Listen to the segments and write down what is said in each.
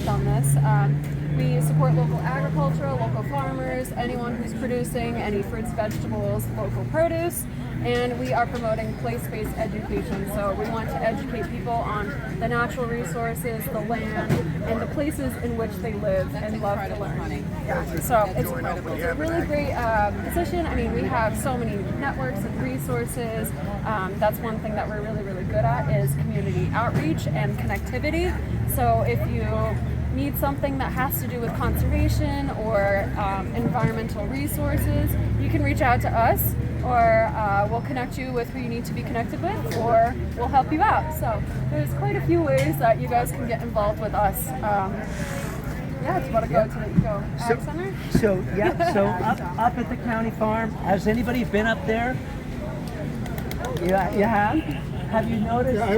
focused on this. We support local agriculture, local farmers, anyone who's producing any fruits, vegetables, local produce, and we are promoting place-based education. So we want to educate people on the natural resources, the land, and the places in which they live and love to learn. Yeah. So it's a really great position. I mean, we have so many networks and resources. That's one thing that we're really, really good at is community outreach and connectivity. So if you need something that has to do with conservation or environmental resources, you can reach out to us, or we'll connect you with who you need to be connected with, or we'll help you out. So there's quite a few ways that you guys can get involved with us. Yeah, do you want to go to the Eco Ag Center? So up at the county farm, has anybody been up there? Yeah, you have? Have you noticed? Yeah, I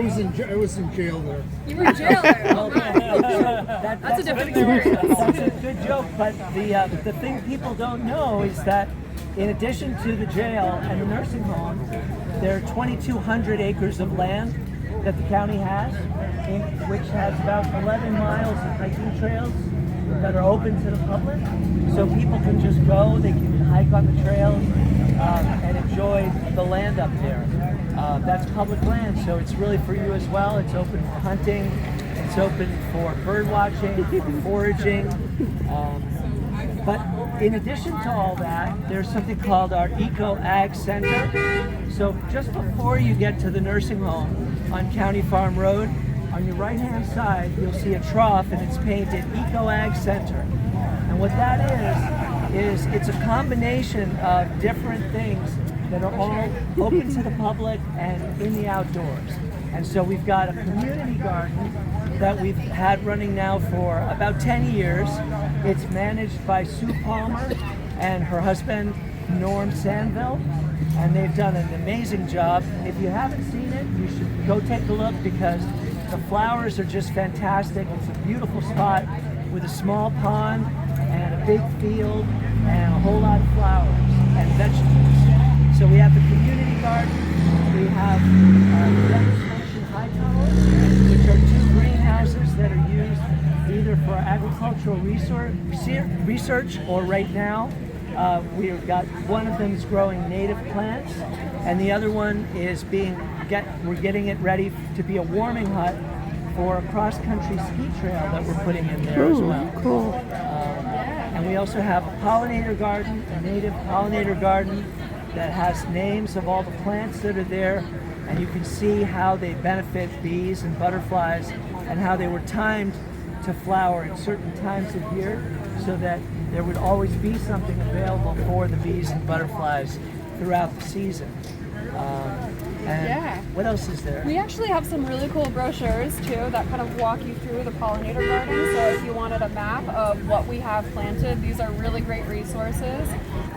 was in jail there. You were in jail there. Oh, that's a different experience. That's a good joke, but the thing people don't know is that in addition to the jail and the nursing home, there are 2,200 acres of land that the county has, which has about 11 miles of hiking trails that are open to the public. So people can just go, they can hike on the trails and enjoy the land up there. That's public land, so it's really for you as well. It's open for hunting, it's open for bird watching, for foraging. But in addition to all that, there's something called our Eco Ag Center. So just before you get to the nursing home on County Farm Road, on your right-hand side, you'll see a trough and it's painted Eco Ag Center. And what that is it's a combination of different things that are all open to the public and in the outdoors. And so we've got a community garden that we've had running now for about 10 years. It's managed by Sue Palmer and her husband, Norm Sandville, and they've done an amazing job. If you haven't seen it, you should go take a look because the flowers are just fantastic. It's a beautiful spot with a small pond and a big field and a whole lot of flowers and vegetables. So we have the community garden, we have demonstration high tunnels, which are 2 greenhouses that are used either for agricultural research or right now we've got one of them is growing native plants and the other one is we're getting it ready to be a warming hut for a cross-country ski trail that we're putting in there as well. Cool. And we also have a pollinator garden, a native pollinator garden that has names of all the plants that are there, and you can see how they benefit bees and butterflies and how they were timed to flower at certain times of year so that there would always be something available for the bees and butterflies throughout the season. What else is there? We actually have some really cool brochures too that kind of walk you through the pollinator garden. So if you wanted a map of what we have planted, these are really great resources.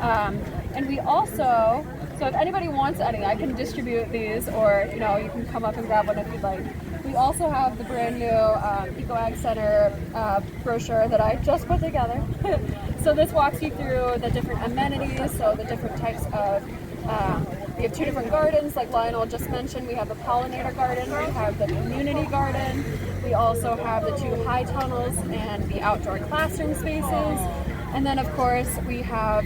And we also, so if anybody wants any, I can distribute these, or you can come up and grab one if you'd like. We also have the brand new Eco Ag Center brochure that I just put together. So this walks you through the different amenities, so the different types of, we have 2 different gardens, like Lionel just mentioned. We have the pollinator garden, we have the community garden, we also have the 2 high tunnels and the outdoor classroom spaces. And then of course we have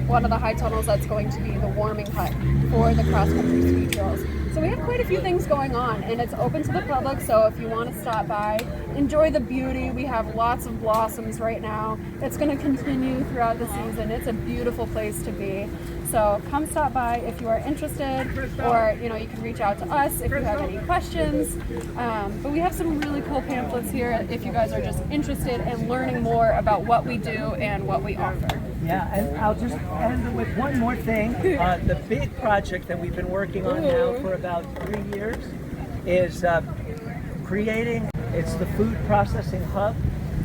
one of the high tunnels that's going to be the warming hut for the cross-country ski trails. So we have quite a few things going on and it's open to the public, so if you want to stop by, enjoy the beauty. We have lots of blossoms right now. It's going to continue throughout the season. It's a beautiful place to be. So come stop by if you are interested, or you can reach out to us if you have any questions. But we have some really cool pamphlets here if you guys are just interested in learning more about what we do and what we offer. Yeah, and I'll just end with one more thing. The big project that we've been working on now for about 3 years is creating, it's the food processing hub.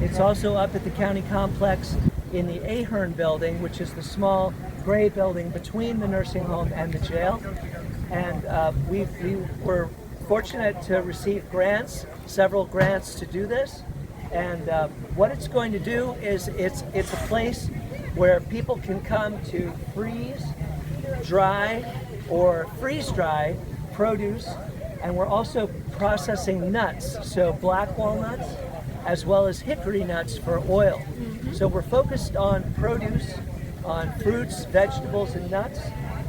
It's also up at the county complex in the Ahern building, which is the small gray building between the nursing home and the jail. And we were fortunate to receive grants, several grants to do this. And what it's going to do is it's a place where people can come to freeze, dry, or freeze-dry produce. And we're also processing nuts, so black walnuts as well as hickory nuts for oil. So we're focused on produce, on fruits, vegetables, and nuts,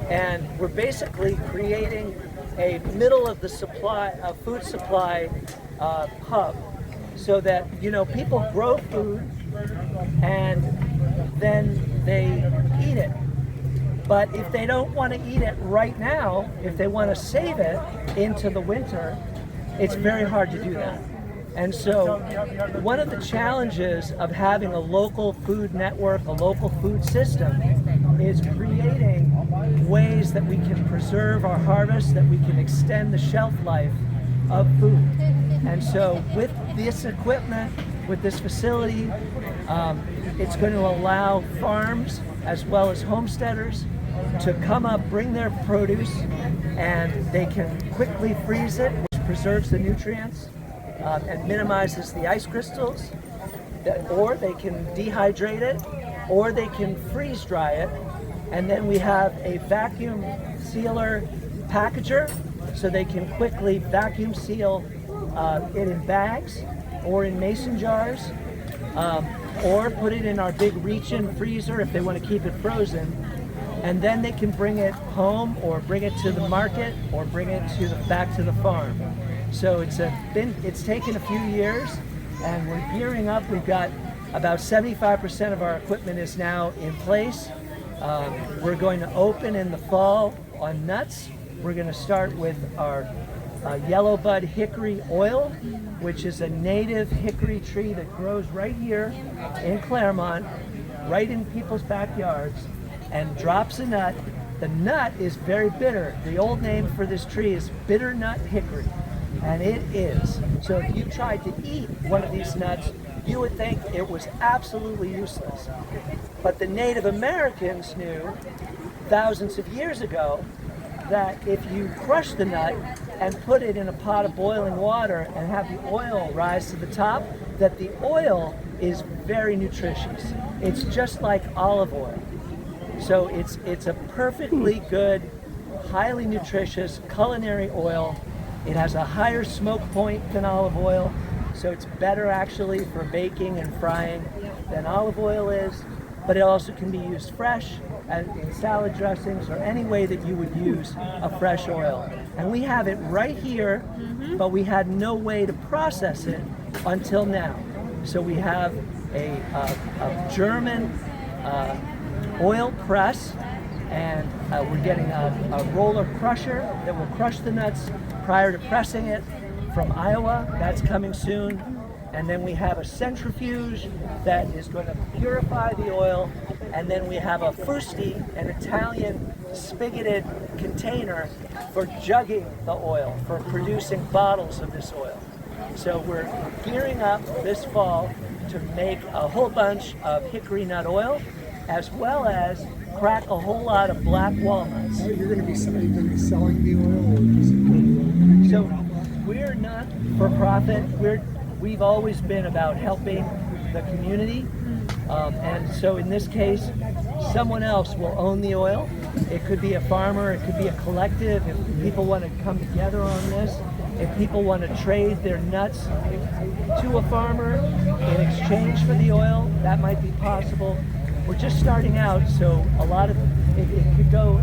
and we're basically creating a middle of the supply, food supply hub, so that people grow food and then they eat it. But if they don't want to eat it right now, if they want to save it into the winter, it's very hard to do that. And so one of the challenges of having a local food network, a local food system, is creating ways that we can preserve our harvest, that we can extend the shelf life of food. And so with this equipment, with this facility, it's going to allow farms as well as homesteaders to come up, bring their produce, and they can quickly freeze it, which preserves the nutrients and minimizes the ice crystals, or they can dehydrate it, or they can freeze dry it, and then we have a vacuum sealer packager, so they can quickly vacuum seal it in bags or in mason jars, or put it in our big reach-in freezer if they want to keep it frozen, and then they can bring it home or bring it to the market or bring it back to the farm. So it's taken a few years, and we're gearing up. We've got about 75% of our equipment is now in place. We're going to open in the fall on nuts. We're going to start with our yellow bud hickory oil, which is a native hickory tree that grows right here in Claremont, right in people's backyards, and drops a nut. The nut is very bitter. The old name for this tree is bitter nut hickory, and it is. So if you tried to eat one of these nuts, you would think it was absolutely useless. But the Native Americans knew thousands of years ago that if you crush the nut and put it in a pot of boiling water and have the oil rise to the top, that the oil is very nutritious. It's just like olive oil. So it's a perfectly good, highly nutritious culinary oil. It has a higher smoke point than olive oil, so it's better actually for baking and frying than olive oil is, but it also can be used fresh in salad dressings or any way that you would use a fresh oil. And we have it right here, but we had no way to process it until now. So we have a German oil press, and we're getting a roller crusher that will crush the nuts prior to pressing it from Iowa. That's coming soon. And then we have a centrifuge that is going to purify the oil. And then we have a fusti, an Italian spigoted container for jugging the oil, for producing bottles of this oil. So we're gearing up this fall to make a whole bunch of hickory nut oil, as well as crack a whole lot of black walnuts. Oh, you're going to be selling the oil, or is it So we're not for profit. We've always been about helping the community, and so in this case, someone else will own the oil. It could be a farmer, it could be a collective. If people want to come together on this, if people want to trade their nuts to a farmer in exchange for the oil, that might be possible. We're just starting out, so a lot of it could go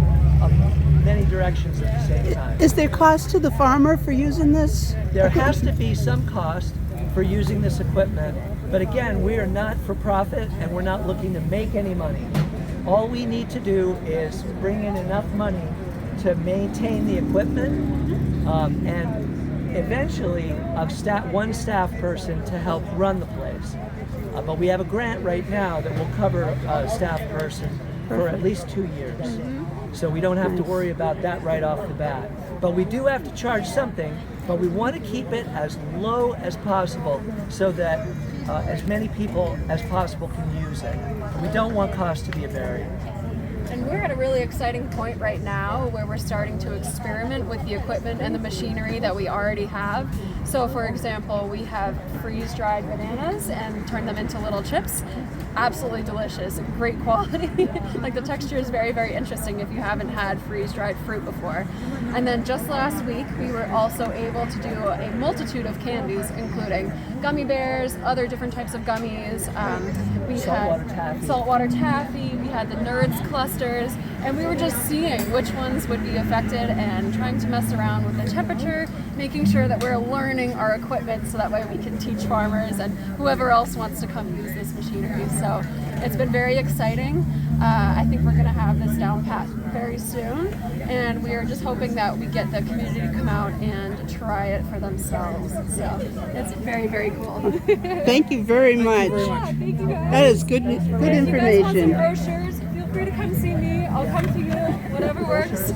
many directions at the same time. Is there cost to the farmer for using this? There has to be some cost for using this equipment, but again, we are not for profit and we're not looking to make any money. All we need to do is bring in enough money to maintain the equipment, and eventually one staff person to help run the place. But we have a grant right now that will cover a staff person for at least 2 years. So we don't have to worry about that right off the bat. But we do have to charge something, but we want to keep it as low as possible so that as many people as possible can use it. We don't want cost to be a barrier. And we're at a really exciting point right now where we're starting to experiment with the equipment and the machinery that we already have. So for example, we have freeze-dried bananas and turn them into little chips. Absolutely delicious, great quality. Like the texture is very, very interesting if you haven't had freeze-dried fruit before. And then just last week, we were also able to do a multitude of candies, including gummy bears, other different types of gummies. We Saltwater had taffy. saltwater taffy, we had the Nerds clusters, and we were just seeing which ones would be affected and trying to mess around with the temperature, making sure that we're learning our equipment so that way we can teach farmers and whoever else wants to come use this machinery. So it's been very exciting. I think we're going to have this down pat very soon, and we are just hoping that we get the community to come out and try it for themselves. So it's very, very cool. Thank you very much. Yeah, thank you guys. That is good If you guys want some information. brochures, feel free to come see me. I'll come to you, whatever works.